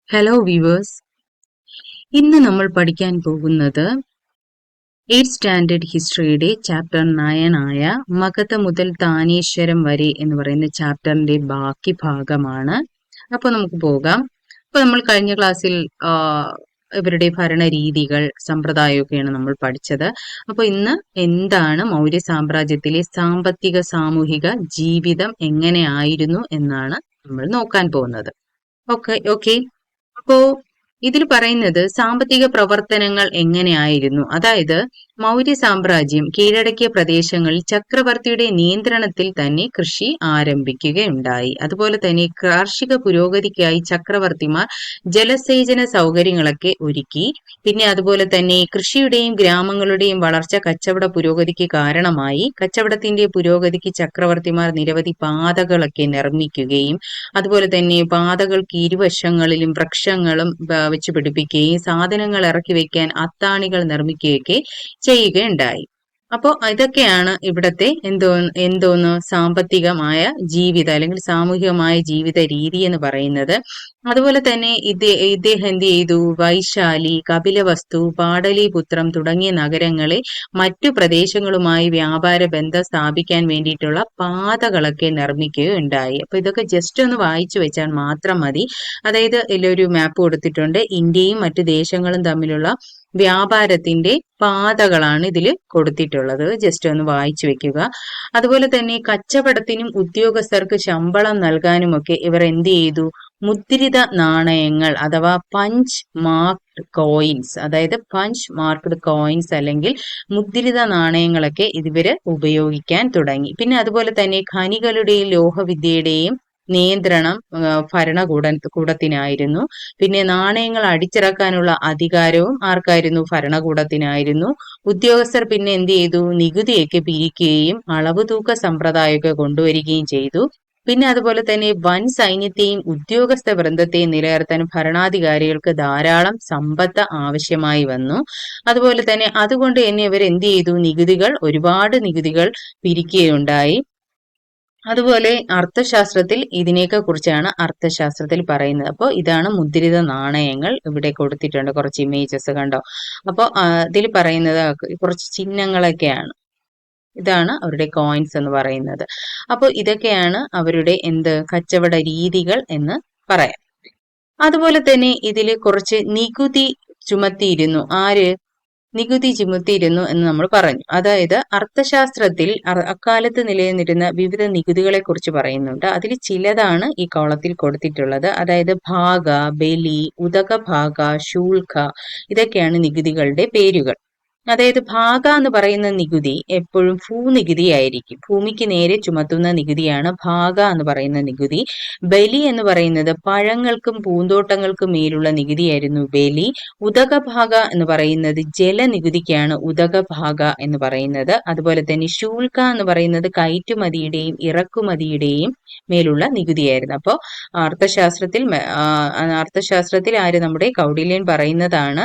Hello viewers, ഇന്ന് നമ്മൾ പഠിക്കാൻ പോകുന്നത് 8th സ്റ്റാൻഡേർഡ് ഹിസ്റ്ററിയുടെ ചാപ്റ്റർ 9 ആയ മഗധ മുതൽ താനേശ്വരം വരെ എന്ന് പറയുന്ന ചാപ്റ്ററിന്റെ ബാക്കി ഭാഗമാണ്. അപ്പോൾ നമുക്ക് പോകാം. അപ്പോൾ നമ്മൾ കഴിഞ്ഞ ക്ലാസ്സിൽ ഇവരുടെ ഭരണരീതികൾ, സമ്പ്രദായമൊക്കെയാണ് നമ്മൾ പഠിച്ചത്. അപ്പോൾ ഇന്ന് എന്താണ് മൗര്യ സാമ്രാജ്യത്തിലെ സാമ്പത്തിക സാമൂഹിക ജീവിതം എങ്ങനെയായിരുന്നു എന്നാണ് നമ്മൾ നോക്കാൻ പോകുന്നത്. ഓക്കെ. അപ്പോ ഇതിൽ പറയുന്നത് സാമ്പത്തിക പ്രവർത്തനങ്ങൾ എങ്ങനെയായിരുന്നു. അതായത് മൗര്യ സാമ്രാജ്യം കീഴടക്കിയ പ്രദേശങ്ങളിൽ ചക്രവർത്തിയുടെ നിയന്ത്രണത്തിൽ തന്നെ കൃഷി ആരംഭിക്കുകയുണ്ടായി. അതുപോലെ തന്നെ കാർഷിക പുരോഗതിക്കായി ചക്രവർത്തിമാർ ജലസേചന സൗകര്യങ്ങളൊക്കെ ഒരുക്കി. പിന്നെ അതുപോലെ തന്നെ കൃഷിയുടെയും ഗ്രാമങ്ങളുടെയും വളർച്ച കച്ചവട പുരോഗതിക്ക് കാരണമായി. കച്ചവടത്തിന്റെ പുരോഗതിക്ക് ചക്രവർത്തിമാർ നിരവധി പാതകളൊക്കെ നിർമ്മിക്കുകയും അതുപോലെ തന്നെ പാതകൾക്ക് ഇരുവശങ്ങളിലും വൃക്ഷങ്ങളും വെച്ച് പിടിപ്പിക്കുകയും സാധനങ്ങൾ ഇറക്കി വെക്കാൻ അത്താണികൾ നിർമ്മിക്കുകയൊക്കെ ചെയ്യുകയുണ്ടായി. അപ്പോൾ ഇതൊക്കെയാണ് ഇവിടത്തെ എന്തോന്ന് സാമ്പത്തികമായ ജീവിത അല്ലെങ്കിൽ സാമൂഹികമായ ജീവിത രീതി എന്ന് പറയുന്നത്. അതുപോലെ തന്നെ ഇദ്ദേഹം എന്ത് ചെയ്തു? വൈശാലി, കപിലവസ്തു, പാടലിപുത്രം തുടങ്ങിയ നഗരങ്ങളെ മറ്റു പ്രദേശങ്ങളുമായി വ്യാപാര ബന്ധം സ്ഥാപിക്കാൻ വേണ്ടിയിട്ടുള്ള പാതകളൊക്കെ നിർമ്മിക്കുകയുണ്ടായി. അപ്പൊ ഇതൊക്കെ ജസ്റ്റ് ഒന്ന് വായിച്ചു വെച്ചാൽ മാത്രം മതി. അതായത് ഇതിലൊരു മാപ്പ് കൊടുത്തിട്ടുണ്ട്. ഇന്ത്യയും മറ്റു ദേശങ്ങളും തമ്മിലുള്ള വ്യാപാരത്തിന്റെ പാതകളാണ് ഇതിൽ കൊടുത്തിട്ടുള്ളത്. ജസ്റ്റ് ഒന്ന് വായിച്ചു വെക്കുക. അതുപോലെ തന്നെ കച്ചവടത്തിനും ഉദ്യോഗസ്ഥർക്ക് ശമ്പളം നൽകാനും ഒക്കെ ഇവർ എന്ത് ചെയ്തു? മുദ്രിത നാണയങ്ങൾ അഥവാ പഞ്ച് മാർക്ക്ഡ് കോയിൻസ്, അതായത് പഞ്ച് മാർക്ക്ഡ് കോയിൻസ് അല്ലെങ്കിൽ മുദ്രിത നാണയങ്ങളൊക്കെ ഇവര് ഉപയോഗിക്കാൻ തുടങ്ങി. പിന്നെ അതുപോലെ തന്നെ ഖനികളുടെയും ലോഹവിദ്യയുടെയും നിയന്ത്രണം ഭരണകൂടത്തിനായിരുന്നു. പിന്നെ നാണയങ്ങൾ അടിച്ചിറക്കാനുള്ള അധികാരവും ആർക്കായിരുന്നു? ഭരണകൂടത്തിനായിരുന്നു. ഉദ്യോഗസ്ഥർ പിന്നെ എന്ത് ചെയ്തു? നികുതിയൊക്കെ പിരിക്കുകയും അളവ് തൂക്ക സമ്പ്രദായമൊക്കെ കൊണ്ടുവരികയും ചെയ്തു. പിന്നെ അതുപോലെ തന്നെ വൻ സൈന്യത്തെയും ഉദ്യോഗസ്ഥ വൃന്ദത്തെയും നിലനിർത്താൻ ഭരണാധികാരികൾക്ക് ധാരാളം സമ്പത്ത് ആവശ്യമായി വന്നു. അതുപോലെ തന്നെ അതുകൊണ്ട് തന്നെ ഇവർ എന്ത് ചെയ്തു? ഒരുപാട് നികുതികൾ പിരിക്കുകയുണ്ടായി. അതുപോലെ അർത്ഥശാസ്ത്രത്തിൽ ഇതിനെയൊക്കെ കുറിച്ചാണ് അർത്ഥശാസ്ത്രത്തിൽ പറയുന്നത്. അപ്പോൾ ഇതാണ് മുദ്രിത നാണയങ്ങൾ. ഇവിടെ കൊടുത്തിട്ടുണ്ട് കുറച്ച് ഇമേജസ്, കണ്ടോ? അപ്പോൾ ഇതിൽ പറയുന്നത് കുറച്ച് ചിഹ്നങ്ങളൊക്കെയാണ്. ഇതാണ് അവരുടെ കോയിൻസ് എന്ന് പറയുന്നത്. അപ്പോൾ ഇതൊക്കെയാണ് അവരുടെ കച്ചവട രീതികൾ എന്ന് പറയാം. അതുപോലെ തന്നെ ഇതിൽ കുറച്ച് നികുതി ചുമത്തിയിരുന്നു. നികുതി ചുമത്തിയിരുന്നു എന്ന് നമ്മൾ പറഞ്ഞു. അതായത് അർത്ഥശാസ്ത്രത്തിൽ അക്കാലത്ത് നിലനിന്നിരുന്ന വിവിധ നികുതികളെ കുറിച്ച് പറയുന്നുണ്ട്. അതിൽ ചിലതാണ് ഈ കോളത്തിൽ കൊടുത്തിട്ടുള്ളത്. അതായത് ഭാഗ, ബലി, ഉദകഭാഗ, ശൂൽക്ക, ഇതൊക്കെയാണ് നികുതികളുടെ പേരുകൾ. അതായത് ഭാഗ എന്ന് പറയുന്ന നികുതി എപ്പോഴും ഭൂനികുതി ആയിരിക്കും. ഭൂമിക്ക് നേരെ ചുമത്തുന്ന നികുതിയാണ് ഭാഗ എന്ന് പറയുന്ന നികുതി. ബലി എന്ന് പറയുന്നത് പഴങ്ങൾക്കും പൂന്തോട്ടങ്ങൾക്കും മേലുള്ള നികുതിയായിരുന്നു ബലി. ഉദകഭാഗ എന്ന് പറയുന്നത് ജലനികുതിക്കാണ് ഉദകഭാഗ എന്ന് പറയുന്നത്. അതുപോലെ തന്നെ ശൂൽക്ക എന്ന് പറയുന്നത് കയറ്റുമതിയുടെയും ഇറക്കുമതിയുടെയും മേലുള്ള നികുതിയായിരുന്നു. അപ്പോൾ അർത്ഥശാസ്ത്രത്തിൽ നമ്മുടെ കൗടില്യൻ പറയുന്നതാണ്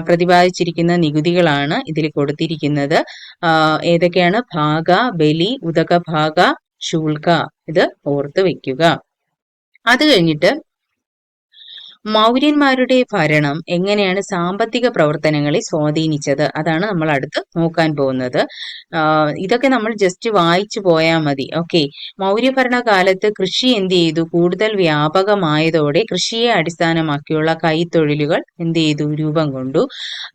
പ്രതിപാദിച്ചിരിക്കുന്ന നികുതികളാണ് ഇതിൽ കൊടുത്തിരിക്കുന്നത്. ഏതൊക്കെയാണ്? ഭാഗ, ബലി, ഉദകഭാഗ, ശൂൽക്ക. ഇത് ഓർത്ത് വെക്കുക. അത് കഴിഞ്ഞിട്ട് മൗര്യന്മാരുടെ ഭരണം എങ്ങനെയാണ് സാമ്പത്തിക പ്രവർത്തനങ്ങളെ സ്വാധീനിച്ചത്, അതാണ് നമ്മൾ അടുത്ത് നോക്കാൻ പോകുന്നത്. ഇതൊക്കെ നമ്മൾ ജസ്റ്റ് വായിച്ചു പോയാൽ മതി. ഓക്കെ. മൗര്യഭരണകാലത്ത് കൃഷി എന്ത് ചെയ്തു? കൂടുതൽ വ്യാപകമായതോടെ കൃഷിയെ അടിസ്ഥാനമാക്കിയുള്ള കൈത്തൊഴിലുകൾ എന്ത് ചെയ്തു? രൂപം കൊണ്ടു.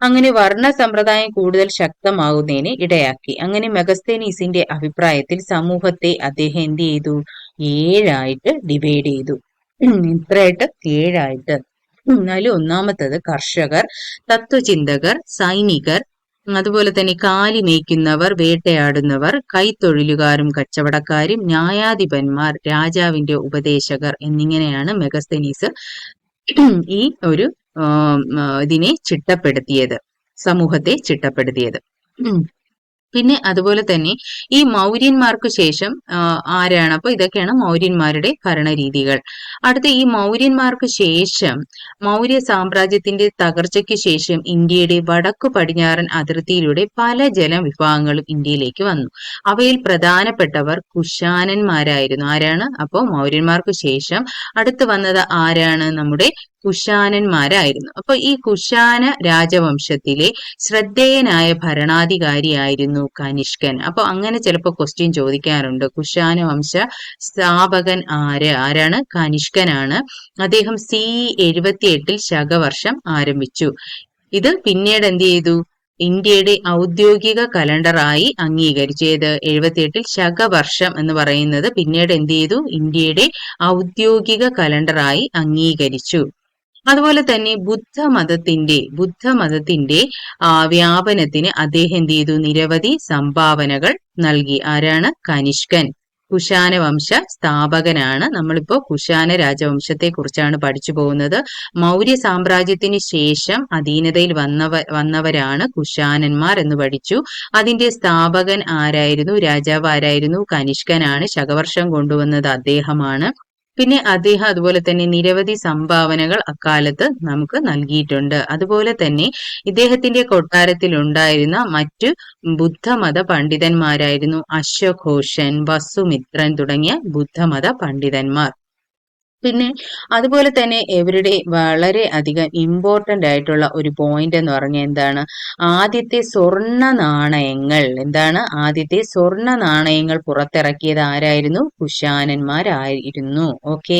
അങ്ങനെ വർണ്ണ സമ്പ്രദായം കൂടുതൽ ശക്തമാകുന്നതിന് ഇടയാക്കി. അങ്ങനെ മെഗസ്തനീസിന്റെ അഭിപ്രായത്തിൽ സമൂഹത്തെ അദ്ദേഹം എന്ത് ചെയ്തു? 7 ഡിവൈഡ് ചെയ്തു. ഇത്രയായിട്ട് 7. അതിൽ ഒന്നാമത്തത് കർഷകർ, തത്വചിന്തകർ, സൈനികർ, അതുപോലെ തന്നെ കാലി മേയ്ക്കുന്നവർ, വേട്ടയാടുന്നവർ, കൈത്തൊഴിലുകാരും കച്ചവടക്കാരും, ന്യായാധിപന്മാർ, രാജാവിന്റെ ഉപദേശകർ എന്നിങ്ങനെയാണ് മെഗസ്തനീസ് ഈ ഒരു ഇതിനെ ചിട്ടപ്പെടുത്തിയത്, സമൂഹത്തെ ചിട്ടപ്പെടുത്തിയത്. പിന്നെ അതുപോലെ തന്നെ ഈ മൗര്യന്മാർക്ക് ശേഷം ആരാണ്? അപ്പൊ ഇതൊക്കെയാണ് മൗര്യന്മാരുടെ ഭരണരീതികൾ. അടുത്ത ഈ മൗര്യന്മാർക്ക് ശേഷം മൗര്യ സാമ്രാജ്യത്തിന്റെ തകർച്ചയ്ക്ക് ശേഷം ഇന്ത്യയുടെ വടക്കു പടിഞ്ഞാറൻ അതിർത്തിയിലൂടെ പല ജനവിഭാഗങ്ങളും ഇന്ത്യയിലേക്ക് വന്നു. അവയിൽ പ്രധാനപ്പെട്ടവർ കുശാനന്മാരായിരുന്നു. ആരാണ്? അപ്പോൾ മൗര്യന്മാർക്ക് ശേഷം അടുത്ത് വന്നത് ആരാണ്? നമ്മുടെ കുഷാനന്മാരായിരുന്നു. അപ്പൊ ഈ കുഷാന രാജവംശത്തിലെ ശ്രദ്ധേയനായ ഭരണാധികാരിയായിരുന്നു കനിഷ്കൻ. അപ്പൊ അങ്ങനെ ചിലപ്പോൾ ക്വസ്റ്റ്യൻ ചോദിക്കാറുണ്ട്. കുഷാന വംശ സ്ഥാപകൻ ആരാണ്? കനിഷ്കനാണ്. അദ്ദേഹം CE 78 ശകവർഷം ആരംഭിച്ചു. ഇത് പിന്നീട് എന്ത് ചെയ്തു? ഇന്ത്യയുടെ ഔദ്യോഗിക കലണ്ടറായി അംഗീകരിച്ചു. ഏത്? 78 ശകവർഷം എന്ന് പറയുന്നത് പിന്നീട് എന്ത് ചെയ്തു? ഇന്ത്യയുടെ ഔദ്യോഗിക കലണ്ടറായി അംഗീകരിച്ചു. അതുപോലെ തന്നെ ബുദ്ധമതത്തിന്റെ വ്യാപനത്തിന് അദ്ദേഹം എന്ത് ചെയ്തു? നിരവധി സംഭാവനകൾ നൽകി. ആരാണ്? കനിഷ്കൻ. കുഷാന വംശ സ്ഥാപകനാണ്. നമ്മളിപ്പോ കുഷാന രാജവംശത്തെ കുറിച്ചാണ് പഠിച്ചു പോകുന്നത്. മൗര്യ സാമ്രാജ്യത്തിന് ശേഷം അധീനതയിൽ വന്നവരാണ് കുഷാനന്മാർ എന്ന് പഠിച്ചു. അതിന്റെ സ്ഥാപകൻ ആരായിരുന്നു? രാജാവ് ആരായിരുന്നു? കനിഷ്കനാണ്. ശകവർഷം കൊണ്ടുവന്നത് അദ്ദേഹമാണ്. പിന്നെ അദ്ദേഹം അതുപോലെ തന്നെ നിരവധി സംഭാവനകൾ അക്കാലത്ത് നമുക്ക് നൽകിയിട്ടുണ്ട്. അതുപോലെ തന്നെ ഇദ്ദേഹത്തിന്റെ കൊട്ടാരത്തിൽ ഉണ്ടായിരുന്ന മറ്റു ബുദ്ധമത പണ്ഡിതന്മാരായിരുന്നു അശ്വഘോഷൻ, വസുമിത്രൻ തുടങ്ങിയ ബുദ്ധമത പണ്ഡിതന്മാർ. പിന്നെ അതുപോലെ തന്നെ ഇവരുടെ വളരെ അധികം ഇമ്പോർട്ടന്റ് ആയിട്ടുള്ള ഒരു പോയിന്റ് എന്ന് പറഞ്ഞാൽ എന്താണ്? ആദ്യത്തെ സ്വർണ്ണ നാണയങ്ങൾ ആദ്യത്തെ സ്വർണ്ണ നാണയങ്ങൾ പുറത്തിറക്കിയത് ആരായിരുന്നു? കുഷാനന്മാരായിരുന്നു. ഓക്കെ.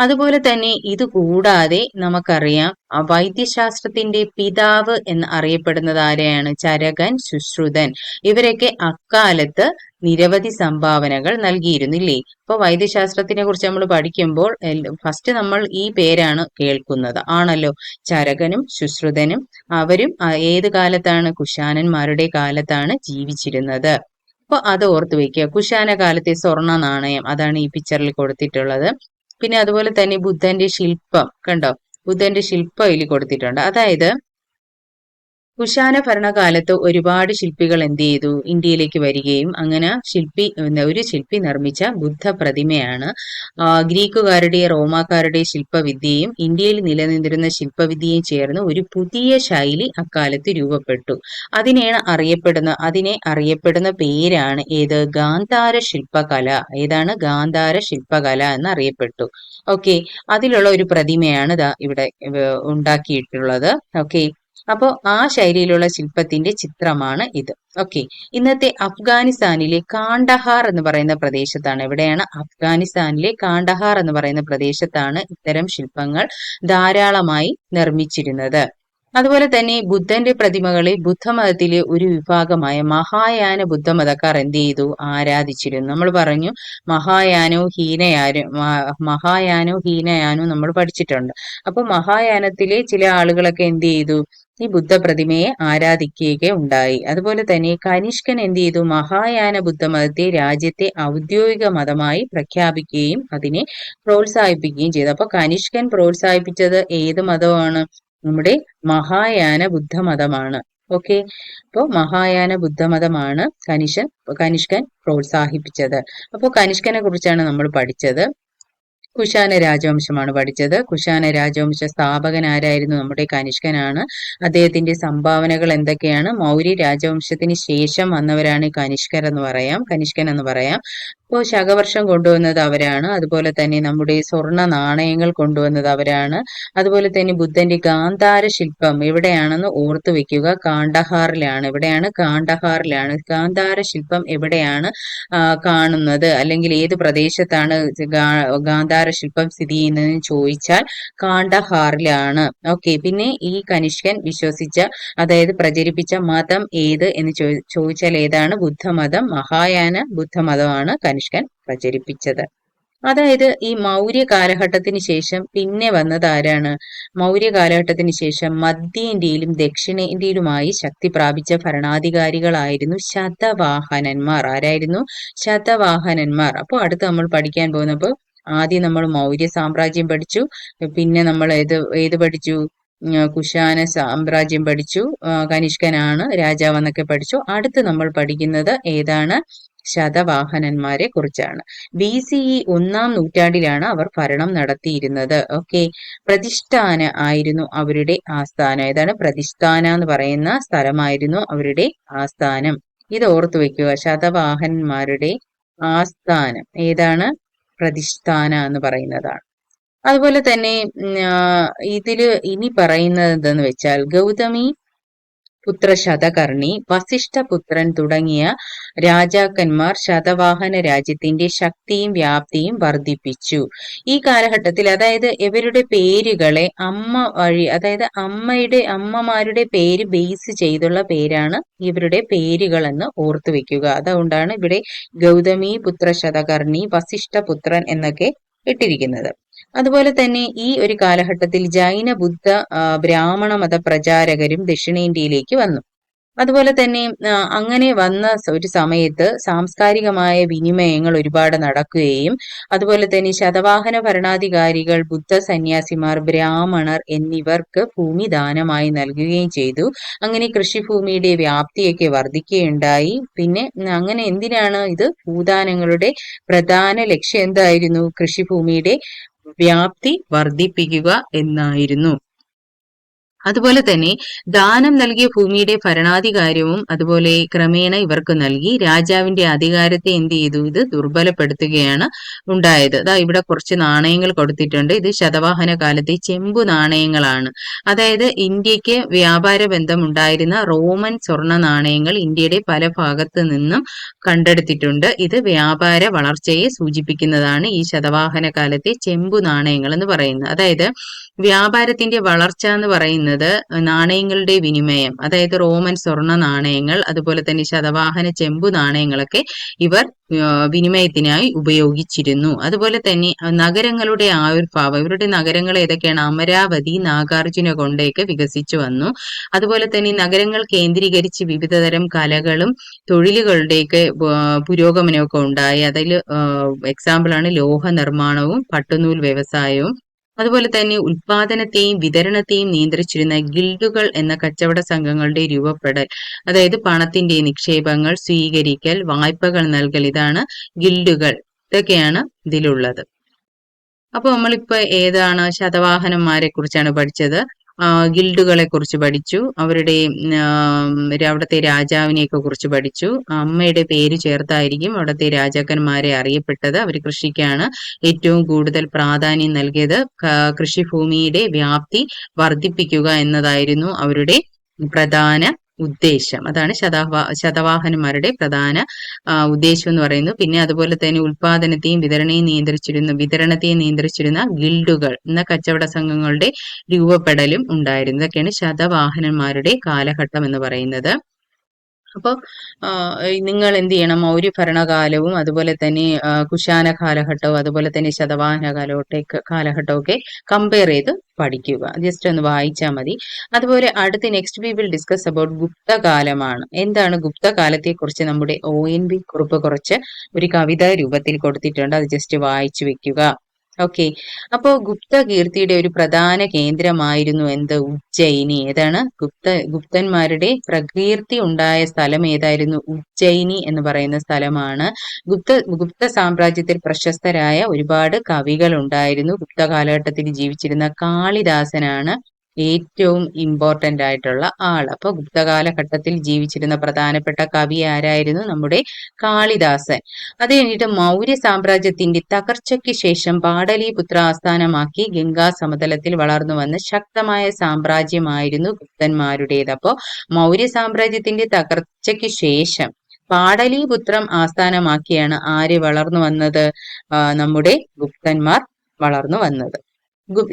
അതുപോലെ തന്നെ ഇത് കൂടാതെ നമുക്കറിയാം വൈദ്യശാസ്ത്രത്തിന്റെ പിതാവ് എന്ന് അറിയപ്പെടുന്നത് ആരെയാണ്? ചരകൻ, സുശ്രുതൻ. ഇവരൊക്കെ അക്കാലത്ത് നിരവധി സംഭാവനകൾ നൽകിയിരുന്നില്ലേ? ഇപ്പൊ വൈദ്യശാസ്ത്രത്തിനെ കുറിച്ച് നമ്മൾ പഠിക്കുമ്പോൾ ഫസ്റ്റ് നമ്മൾ ഈ പേരാണ് കേൾക്കുന്നത്, ആണല്ലോ. ചരകനും സുശ്രുതനും അവരും ഏത് കാലത്താണ്? കുഷാനന്മാരുടെ കാലത്താണ് ജീവിച്ചിരുന്നത്. അപ്പൊ അത് ഓർത്ത് വെക്കുക. കുഷാന കാലത്തെ സ്വർണ്ണ നാണയം, അതാണ് ഈ പിക്ചറിൽ കൊടുത്തിട്ടുള്ളത്. പിന്നെ അതുപോലെ തന്നെ ബുദ്ധന്റെ ശില്പം കണ്ടോ? ബുദ്ധന്റെ ശില്പം ഇതിൽ കൊടുത്തിട്ടുണ്ട്. അതായത് കുഷാന ഭരണകാലത്ത് ഒരുപാട് ശില്പികൾ എന്ത് ചെയ്തു? ഇന്ത്യയിലേക്ക് വരികയും അങ്ങനെ ഒരു ശില്പി നിർമ്മിച്ച ബുദ്ധ പ്രതിമയാണ്. ഗ്രീക്കുകാരുടെ റോമാക്കാരുടെ ശില്പവിദ്യയും ഇന്ത്യയിൽ നിലനിന്നിരുന്ന ശില്പവിദ്യയും ചേർന്ന് ഒരു പുതിയ ശൈലി അക്കാലത്ത് രൂപപ്പെട്ടു. അതിനെ അറിയപ്പെടുന്ന പേരാണ് ഏത്? ഗാന്ധാര ശില്പകല. ഏതാണ്? ഗാന്ധാര ശില്പകല എന്ന് അറിയപ്പെട്ടു. ഓക്കെ. അതിലുള്ള ഒരു പ്രതിമയാണ് ഇവിടെ ഉണ്ടാക്കിയിട്ടുള്ളത്. ഓക്കെ. അപ്പോൾ ആ ശൈലിയിലുള്ള ശില്പത്തിന്റെ ചിത്രമാണ് ഇത്. ഓക്കെ. ഇന്നത്തെ അഫ്ഗാനിസ്ഥാനിലെ കാണ്ഡഹാർ എന്ന് പറയുന്ന പ്രദേശത്താണ്. എവിടെയാണ്? അഫ്ഗാനിസ്ഥാനിലെ കാണ്ഡഹാർ എന്ന് പറയുന്ന പ്രദേശത്താണ് ഇത്തരം ശില്പങ്ങൾ ധാരാളമായി നിർമ്മിച്ചിരുന്നത്. അതുപോലെ തന്നെ ബുദ്ധന്റെ പ്രതിമകളെ ബുദ്ധമതത്തിലെ ഒരു വിഭാഗമായ മഹായാന ബുദ്ധമതക്കാർ എന്ത് ചെയ്തു? ആരാധിച്ചിരുന്നു. നമ്മൾ പറഞ്ഞു മഹായാനോ ഹീനയാനോ നമ്മൾ പഠിച്ചിട്ടുണ്ട്. അപ്പൊ മഹായാനത്തിലെ ചില ആളുകളൊക്കെ എന്ത് ചെയ്തു? ഈ ബുദ്ധ പ്രതിമയെ ആരാധിക്കുകയുണ്ടായി. അതുപോലെ തന്നെ കനിഷ്കൻ എന്ത് ചെയ്തു? മഹായാന ബുദ്ധമതത്തെ രാജ്യത്തെ ഔദ്യോഗിക മതമായി പ്രഖ്യാപിക്കുകയും അതിനെ പ്രോത്സാഹിപ്പിക്കുകയും ചെയ്തു. അപ്പൊ കനിഷ്കൻ പ്രോത്സാഹിപ്പിച്ചത് ഏത് മതമാണ്? നമ്മുടെ മഹായാന ബുദ്ധമതമാണ്. ഓക്കെ. അപ്പോൾ മഹായാന ബുദ്ധമതമാണ് കനിഷ്കൻ പ്രോത്സാഹിപ്പിച്ചത്. അപ്പോൾ കനിഷ്കനെ കുറിച്ചാണ് നമ്മൾ പഠിച്ചത്. കുഷാന രാജവംശമാണ് പഠിച്ചത്. കുഷാന രാജവംശ സ്ഥാപകൻ ആരായിരുന്നു? നമ്മുടെ കനിഷ്കനാണ്. അദ്ദേഹത്തിന്റെ സംഭാവനകൾ എന്തൊക്കെയാണ്? മൗര്യ രാജവംശത്തിന് ശേഷം വന്നവരാണ് കനിഷ്കൻ എന്ന് പറയാം. അപ്പോൾ ശകവർഷം കൊണ്ടുവന്നത് അവരാണ്. അതുപോലെ തന്നെ നമ്മുടെ സ്വർണ്ണ നാണയങ്ങൾ കൊണ്ടുവന്നത് അവരാണ്. അതുപോലെ തന്നെ ബുദ്ധന്റെ ഗാന്ധാര ശില്പം എവിടെയാണെന്ന് ഓർത്തു വെക്കുക. കാണ്ഡഹാറിലാണ്. എവിടെയാണ്? കാണ്ഡഹാറിലാണ്. ഗാന്ധാര ശില്പം എവിടെയാണ് കാണുന്നത്, അല്ലെങ്കിൽ ഏത് പ്രദേശത്താണ് ഗാന്ധാര ശില്പം സ്ഥിതി ചെയ്യുന്നതെന്ന് ചോദിച്ചാൽ കാണ്ഡഹാറിലാണ്. ഓക്കെ. പിന്നെ ഈ കനിഷ്കൻ അതായത് പ്രചരിപ്പിച്ച മതം ഏത് എന്ന് ചോദിച്ചാൽ ഏതാണ്? ബുദ്ധമതം. മഹായാന ബുദ്ധമതമാണ് കനിഷ്കൻ പ്രചരിപ്പിച്ചത്. അതായത് ഈ മൗര്യ കാലഘട്ടത്തിന് ശേഷം പിന്നെ വന്നത് ആരാണ്? മൗര്യ കാലഘട്ടത്തിന് ശേഷം മധ്യ ഇന്ത്യയിലും ദക്ഷിണേന്ത്യയിലുമായി ശക്തി പ്രാപിച്ച ഭരണാധികാരികളായിരുന്നു ശതവാഹനന്മാർ. ആരായിരുന്നു? ശതവാഹനന്മാർ. അപ്പോൾ അടുത്ത് നമ്മൾ പഠിക്കാൻ പോകുന്നപ്പോൾ ആദ്യം നമ്മൾ മൗര്യ സാമ്രാജ്യം പഠിച്ചു. പിന്നെ നമ്മൾ ഏത് പഠിച്ചു? കുഷാന സാമ്രാജ്യം പഠിച്ചു. കനിഷ്കനാണ് രാജാവെന്നൊക്കെ പഠിച്ചു. അടുത്ത് നമ്മൾ പഠിക്കുന്നത് ഏതാണ്? ശതവാഹനന്മാരെ കുറിച്ചാണ്. BCE 1-ാം നൂറ്റാണ്ടിലാണ് അവർ ഭരണം നടത്തിയിരുന്നത്. ഓക്കെ. പ്രതിഷ്ഠാന ആയിരുന്നു അവരുടെ ആസ്ഥാനം. ഏതാണ്? പ്രതിഷ്ഠാന എന്ന് പറയുന്ന സ്ഥലമായിരുന്നു അവരുടെ ആസ്ഥാനം. ഇത് ഓർത്തു വെക്കുക. ശതവാഹനന്മാരുടെ ആസ്ഥാനം ഏതാണ്? പ്രതിഷ്ഠാന എന്ന് പറയുന്നതാണ്. അതുപോലെ തന്നെ ഇതില് ഇനി പറയുന്നത് എന്തെന്ന് വെച്ചാൽ ഗൗതമി പുത്ര ശതകർണി, വസിഷ്ഠപുത്രൻ തുടങ്ങിയ രാജാക്കന്മാർ ശതവാഹന രാജ്യത്തിന്റെ ശക്തിയും വ്യാപ്തിയും വർദ്ധിപ്പിച്ചു. ഈ കാലഘട്ടത്തിൽ, അതായത് ഇവരുടെ പേരുകളെ അമ്മ വഴി, അതായത് അമ്മമാരുടെ പേര് ബേസ് ചെയ്തുള്ള പേരാണ് ഇവരുടെ പേരുകൾ എന്ന് ഓർത്തു വെക്കുക. അതുകൊണ്ടാണ് ഇവിടെ ഗൗതമി പുത്ര ശതകർണി, വസിഷ്ഠപുത്രൻ എന്നൊക്കെ ഇട്ടിരിക്കുന്നത്. അതുപോലെ തന്നെ ഈ ഒരു കാലഘട്ടത്തിൽ ജൈന ബുദ്ധ ബ്രാഹ്മണ മത പ്രചാരകരും ദക്ഷിണേന്ത്യയിലേക്ക് വന്നു. അതുപോലെ തന്നെ അങ്ങനെ വന്ന ഒരു സമയത്ത് സാംസ്കാരികമായ വിനിമയങ്ങൾ ഒരുപാട് നടക്കുകയും അതുപോലെ തന്നെ ശതവാഹന ഭരണാധികാരികൾ, ബുദ്ധ സന്യാസിമാർ, ബ്രാഹ്മണർ എന്നിവർക്ക് ഭൂമി ദാനമായി നൽകുകയും ചെയ്തു. അങ്ങനെ കൃഷിഭൂമിയുടെ വ്യാപ്തിയൊക്കെ വർദ്ധിക്കുകയുണ്ടായി. പിന്നെ അങ്ങനെ എന്തിനാണ് ഇത്? ഭൂദാനങ്ങളുടെ പ്രധാന ലക്ഷ്യം എന്തായിരുന്നു? കൃഷിഭൂമിയുടെ വ്യാപ്തി വർദ്ധിപ്പിക്കുക എന്നായിരുന്നു. അതുപോലെ തന്നെ ദാനം നൽകിയ ഭൂമിയുടെ ഭരണാധികാരവും അതുപോലെ ക്രമേണ ഇവർക്ക് നൽകി. രാജാവിന്റെ അധികാരത്തെ എന്ത് ചെയ്തു? ഇത് ദുർബലപ്പെടുത്തുകയാണ് ഉണ്ടായത്. ഇവിടെ കുറച്ച് നാണയങ്ങൾ കൊടുത്തിട്ടുണ്ട്. ഇത് ശതവാഹന കാലത്തെ ചെമ്പു നാണയങ്ങളാണ്. അതായത് ഇന്ത്യക്ക് വ്യാപാര ബന്ധം ഉണ്ടായിരുന്ന റോമൻ സ്വർണ്ണ നാണയങ്ങൾ ഇന്ത്യയുടെ പല ഭാഗത്ത് നിന്നും കണ്ടെടുത്തിട്ടുണ്ട്. ഇത് വ്യാപാര വളർച്ചയെ സൂചിപ്പിക്കുന്നതാണ് ഈ ശതവാഹന കാലത്തെ ചെമ്പു നാണയങ്ങൾ എന്ന് പറയുന്നത്. അതായത് വ്യാപാരത്തിന്റെ വളർച്ച എന്ന് പറയുന്നത് നാണയങ്ങളുടെ വിനിമയം, അതായത് റോമൻ സ്വർണ്ണ നാണയങ്ങൾ, അതുപോലെ തന്നെ ശതവാഹന ചെമ്പു നാണയങ്ങളൊക്കെ ഇവർ വിനിമയത്തിനായി ഉപയോഗിച്ചിരുന്നു. അതുപോലെ തന്നെ നഗരങ്ങളുടെ ആവിർഭാവം, ഇവരുടെ നഗരങ്ങൾ ഏതൊക്കെയാണ്? അമരാവതി, നാഗാർജുന കൊണ്ടൊക്കെ വികസിച്ചു വന്നു. അതുപോലെ തന്നെ നഗരങ്ങൾ കേന്ദ്രീകരിച്ച് വിവിധതരം കലകളും തൊഴിലുകളുടെയൊക്കെ പുരോഗമനമൊക്കെ ഉണ്ടായി. അതിൽ എക്സാമ്പിളാണ് ലോഹ നിർമ്മാണവും പട്ടുനൂൽ വ്യവസായവും. അതുപോലെ തന്നെ ഉൽപാദനത്തെയും വിതരണത്തെയും നിയന്ത്രിച്ചിരുന്ന ഗിൽഡുകൾ എന്ന കച്ചവട സംഘങ്ങളുടെ രൂപപ്പെടൽ, അതായത് പണത്തിന്റെ നിക്ഷേപങ്ങൾ സ്വീകരിക്കൽ, വായ്പകൾ നൽകൽ, ഇതാണ് ഗിൽഡുകൾ. ഇതൊക്കെയാണ് ഇതിലുള്ളത്. അപ്പൊ നമ്മളിപ്പോ ഏതാണ്? ശതവാഹനന്മാരെ കുറിച്ചാണ് പഠിച്ചത്. ഗിൽഡുകളെ കുറിച്ച് പഠിച്ചു, അവരുടെ അവിടുത്തെ രാജാവിനെയൊക്കെ കുറിച്ച് പഠിച്ചു. അമ്മയുടെ പേര് ചേർത്തായിരിക്കും അവിടുത്തെ രാജാക്കന്മാരെ അറിയപ്പെട്ടത്. അവർ കൃഷിക്കാണ് ഏറ്റവും കൂടുതൽ പ്രാധാന്യം നൽകിയത്. കൃഷിഭൂമിയുടെ വ്യാപ്തി വർദ്ധിപ്പിക്കുക എന്നതായിരുന്നു അവരുടെ പ്രധാന ഉദ്ദേശം. അതാണ് ശതവാഹനന്മാരുടെ പ്രധാന ഉദ്ദേശം എന്ന് പറയുന്നു. പിന്നെ അതുപോലെ തന്നെ ഉൽപാദനത്തെയും വിതരണത്തെയും നിയന്ത്രിച്ചിരുന്ന ഗിൽഡുകൾ എന്ന കച്ചവട സംഘങ്ങളുടെ രൂപപ്പെടലും ഉണ്ടായിരുന്നു. ഇതൊക്കെയാണ് ശതവാഹനന്മാരുടെ കാലഘട്ടം എന്ന് പറയുന്നത്. അപ്പോൾ നിങ്ങൾ എന്ത് ചെയ്യണം? മൗര്യ ഭരണകാലവും അതുപോലെ തന്നെ കുശാന കാലഘട്ടവും അതുപോലെ തന്നെ ശതവാഹന കാലഘട്ടമൊക്കെ കമ്പയർ ചെയ്ത് പഠിക്കുക. ജസ്റ്റ് ഒന്ന് വായിച്ചാൽ മതി. അതുപോലെ അടുത്ത next we will discuss about ഗുപ്തകാലമാണ്. എന്താണ് ഗുപ്തകാലത്തെ കുറിച്ച്? നമ്മുടെ ONV കുറിപ്പ് കുറച്ച് ഒരു കവിതാ രൂപത്തിൽ കൊടുത്തിട്ടുണ്ട്. അത് ജസ്റ്റ് വായിച്ചു വെക്കുക. ഓക്കെ. അപ്പോ ഗുപ്ത കീർത്തിയുടെ ഒരു പ്രധാന കേന്ദ്രമായിരുന്നു എന്ത്? ഉജ്ജയിനി. ഏതാണ്? ഗുപ്തന്മാരുടെ പ്രകീർത്തി ഉണ്ടായ സ്ഥലം ഏതായിരുന്നു? ഉജ്ജയിനി എന്ന് പറയുന്ന സ്ഥലമാണ്. ഗുപ്ത സാമ്രാജ്യത്തിൽ പ്രശസ്തരായ ഒരുപാട് കവികൾ ഉണ്ടായിരുന്നു. ഗുപ്ത കാലഘട്ടത്തിൽ ജീവിച്ചിരുന്ന കാളിദാസനാണ് ഏറ്റവും ഇമ്പോർട്ടന്റ് ആയിട്ടുള്ള ആൾ. അപ്പൊ ഗുപ്ത കാലഘട്ടത്തിൽ ജീവിച്ചിരുന്ന പ്രധാനപ്പെട്ട കവി ആരായിരുന്നു? നമ്മുടെ കാളിദാസൻ. അത് കഴിഞ്ഞിട്ട് മൗര്യ സാമ്രാജ്യത്തിന്റെ തകർച്ചയ്ക്ക് ശേഷം പാടലീപുത്ര ആസ്ഥാനമാക്കി ഗംഗാ സമതലത്തിൽ വളർന്നു വന്ന ശക്തമായ സാമ്രാജ്യമായിരുന്നു ഗുപ്തന്മാരുടേത്. അപ്പോ മൗര്യ സാമ്രാജ്യത്തിന്റെ തകർച്ചയ്ക്ക് ശേഷം പാടലീപുത്രം ആസ്ഥാനമാക്കിയാണ് ആര് വളർന്നു വന്നത്? നമ്മുടെ ഗുപ്തന്മാർ വളർന്നു വന്നത്.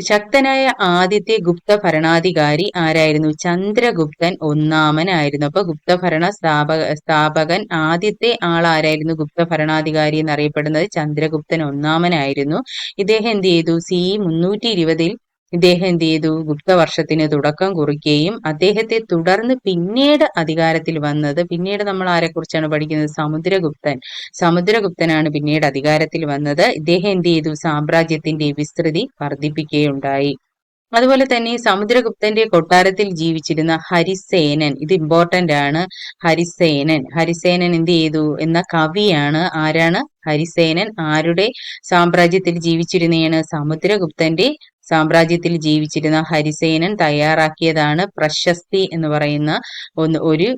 ശക്തനായ ആദ്യത്തെ ഗുപ്ത ഭരണാധികാരി ആരായിരുന്നു? ചന്ദ്രഗുപ്തൻ ഒന്നാമനായിരുന്നു. അപ്പൊ ഗുപ്തഭരണ സ്ഥാപകൻ ആദ്യത്തെ ആൾ ആരായിരുന്നു? ഗുപ്ത ഭരണാധികാരി എന്നറിയപ്പെടുന്നത് ചന്ദ്രഗുപ്തൻ ഒന്നാമനായിരുന്നു. ഇദ്ദേഹം എന്ത് ചെയ്തു? CE 320 ഇദ്ദേഹം എന്ത് ചെയ്തു? ഗുപ്തവർഷത്തിന് തുടക്കം കുറിക്കുകയും അദ്ദേഹത്തെ തുടർന്ന് പിന്നീട് അധികാരത്തിൽ വന്നത്, പിന്നീട് നമ്മൾ ആരെക്കുറിച്ചാണ് പഠിക്കുന്നത്? സമുദ്രഗുപ്തനാണ് പിന്നീട് അധികാരത്തിൽ വന്നത്. ഇദ്ദേഹം എന്ത് ചെയ്തു? സാമ്രാജ്യത്തിന്റെ വിസ്തൃതി വർദ്ധിപ്പിക്കുകയുണ്ടായി. അതുപോലെ തന്നെ സമുദ്രഗുപ്തന്റെ കൊട്ടാരത്തിൽ ജീവിച്ചിരുന്ന ഹരിസേനൻ, ഇത് ഇമ്പോർട്ടന്റ് ആണ്. ഹരിസേനൻ എന്ത് ചെയ്തു? എന്ന കവിയാണ്. ആരാണ് ഹരിസേനൻ? ആരുടെ സാമ്രാജ്യത്തിൽ ജീവിച്ചിരുന്നതാണ്? സമുദ്രഗുപ്തന്റെ സാമ്രാജ്യത്തിൽ ജീവിച്ചിരുന്ന ഹരിസേനൻ തയ്യാറാക്കിയതാണ് പ്രശസ്തി എന്ന് പറയുന്ന ഒരു